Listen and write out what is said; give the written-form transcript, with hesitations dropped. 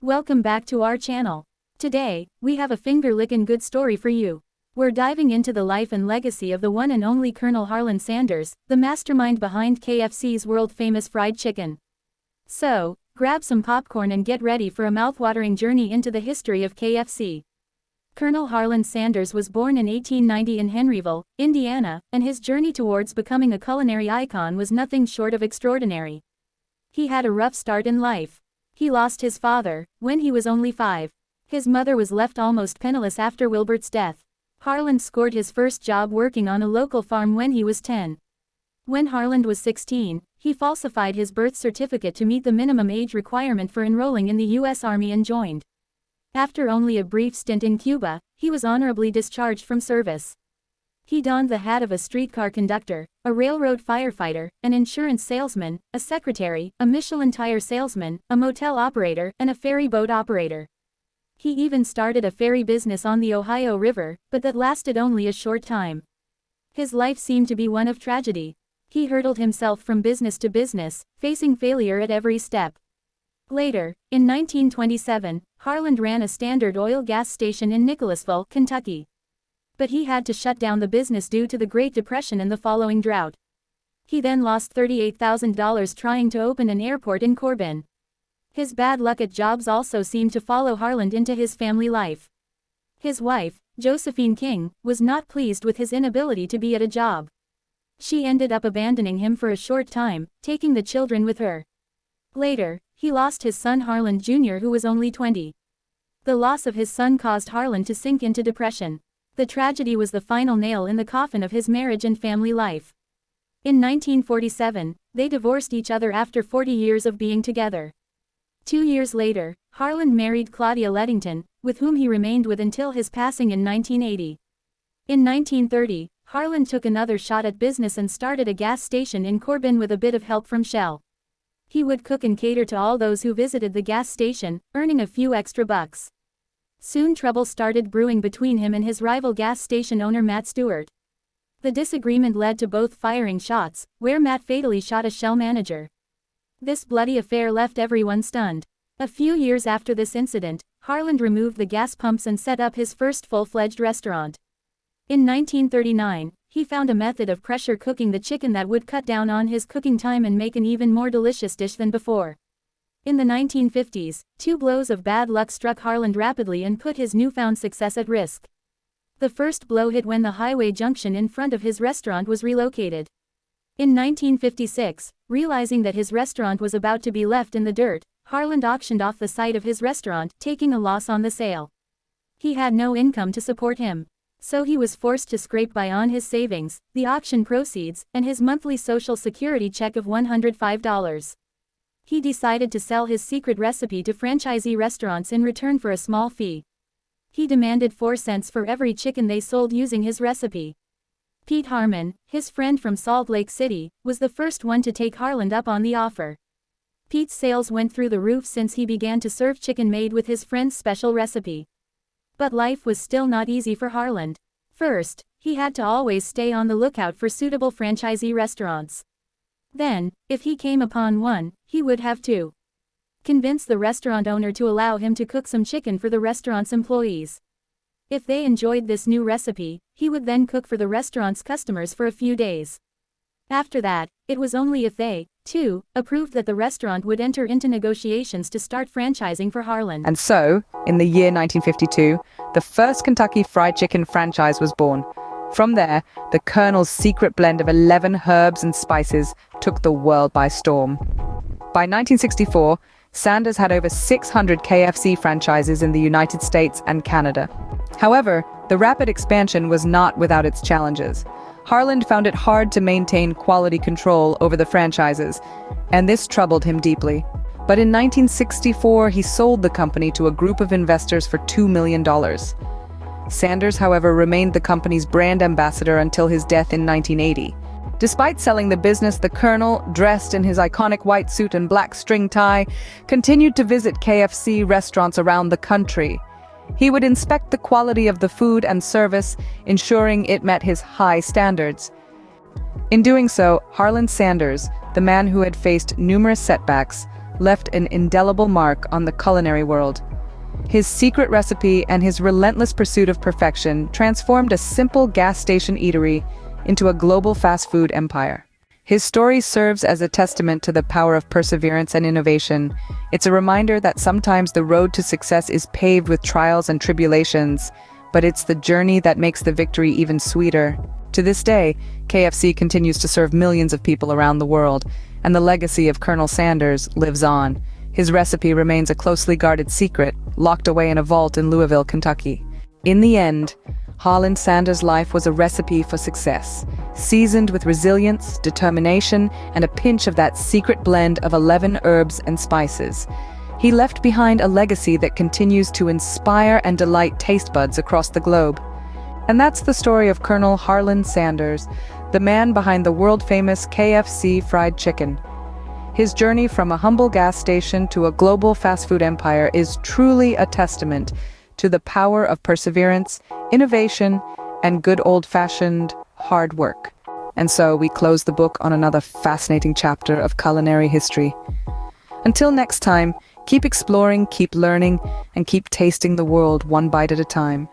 Welcome back to our channel. Today, we have a finger-lickin' good story for you. We're diving into the life and legacy of the one and only Colonel Harland Sanders, the mastermind behind KFC's world-famous fried chicken. So, grab some popcorn and get ready for a mouth-watering journey into the history of KFC. Colonel Harland Sanders was born in 1890 in Henryville, Indiana, and his journey towards becoming a culinary icon was nothing short of extraordinary. He had a rough start in life. He lost his father when he was only 5. His mother was left almost penniless after Wilbert's death. Harland scored his first job working on a local farm when he was 10. When Harland was 16, he falsified his birth certificate to meet the minimum age requirement for enrolling in the U.S. Army and joined. After only a brief stint in Cuba, he was honorably discharged from service. He donned the hat of a streetcar conductor, a railroad firefighter, an insurance salesman, a secretary, a Michelin tire salesman, a motel operator, and a ferry boat operator. He even started a ferry business on the Ohio River, but that lasted only a short time. His life seemed to be one of tragedy. He hurtled himself from business to business, facing failure at every step. Later, in 1927, Harland ran a Standard Oil gas station in Nicholasville, Kentucky. But he had to shut down the business due to the Great Depression and the following drought. He then lost $38,000 trying to open an airport in Corbin. His bad luck at jobs also seemed to follow Harland into his family life. His wife, Josephine King, was not pleased with his inability to be at a job. She ended up abandoning him for a short time, taking the children with her. Later, he lost his son Harland Jr., who was only 20. The loss of his son caused Harland to sink into depression. The tragedy was the final nail in the coffin of his marriage and family life. In 1947, they divorced each other after 40 years of being together. 2 years later, Harland married Claudia Leddington, with whom he remained with until his passing in 1980. In 1930, Harland took another shot at business and started a gas station in Corbin with a bit of help from Shell. He would cook and cater to all those who visited the gas station, earning a few extra bucks. Soon trouble started brewing between him and his rival gas station owner Matt Stewart. The disagreement led to both firing shots, where Matt fatally shot a Shell manager. This bloody affair left everyone stunned. A few years after this incident, Harland removed the gas pumps and set up his first full-fledged restaurant. In 1939, he found a method of pressure cooking the chicken that would cut down on his cooking time and make an even more delicious dish than before. In the 1950s, 2 blows of bad luck struck Harland rapidly and put his newfound success at risk. The first blow hit when the highway junction in front of his restaurant was relocated. In 1956, realizing that his restaurant was about to be left in the dirt, Harland auctioned off the site of his restaurant, taking a loss on the sale. He had no income to support him. So he was forced to scrape by on his savings, the auction proceeds, and his monthly Social Security check of $105. He decided to sell his secret recipe to franchisee restaurants in return for a small fee. He demanded 4 cents for every chicken they sold using his recipe. Pete Harmon, his friend from Salt Lake City, was the first one to take Harland up on the offer. Pete's sales went through the roof since he began to serve chicken made with his friend's special recipe. But life was still not easy for Harland. First, he had to always stay on the lookout for suitable franchisee restaurants. Then, if he came upon one, he would have to convince the restaurant owner to allow him to cook some chicken for the restaurant's employees. If they enjoyed this new recipe, he would then cook for the restaurant's customers for a few days. After that, it was only if they, too, approved that the restaurant would enter into negotiations to start franchising for Harland. And so, in the year 1952, the first Kentucky Fried Chicken franchise was born. From there, the Colonel's secret blend of 11 herbs and spices took the world by storm. By 1964, Sanders had over 600 KFC franchises in the United States and Canada. However, the rapid expansion was not without its challenges. Harland found it hard to maintain quality control over the franchises, and this troubled him deeply. But in 1964, he sold the company to a group of investors for $2 million. Sanders, however, remained the company's brand ambassador until his death in 1980. Despite selling the business, the Colonel, dressed in his iconic white suit and black string tie, continued to visit KFC restaurants around the country. He would inspect the quality of the food and service, ensuring it met his high standards. In doing so, Harland Sanders, the man who had faced numerous setbacks, left an indelible mark on the culinary world. His secret recipe and his relentless pursuit of perfection transformed a simple gas station eatery into a global fast food empire. His story serves as a testament to the power of perseverance and innovation. It's a reminder that sometimes the road to success is paved with trials and tribulations, but it's the journey that makes the victory even sweeter. To this day, KFC continues to serve millions of people around the world, and the legacy of Colonel Sanders lives on. His recipe remains a closely guarded secret, locked away in a vault in Louisville, Kentucky. In the end, Harland Sanders' life was a recipe for success, seasoned with resilience, determination, and a pinch of that secret blend of 11 herbs and spices. He left behind a legacy that continues to inspire and delight taste buds across the globe. And that's the story of Colonel Harland Sanders, the man behind the world-famous KFC fried chicken. His journey from a humble gas station to a global fast food empire is truly a testament to the power of perseverance, innovation, and good old-fashioned hard work. And so we close the book on another fascinating chapter of culinary history. Until next time, keep exploring, keep learning, and keep tasting the world one bite at a time.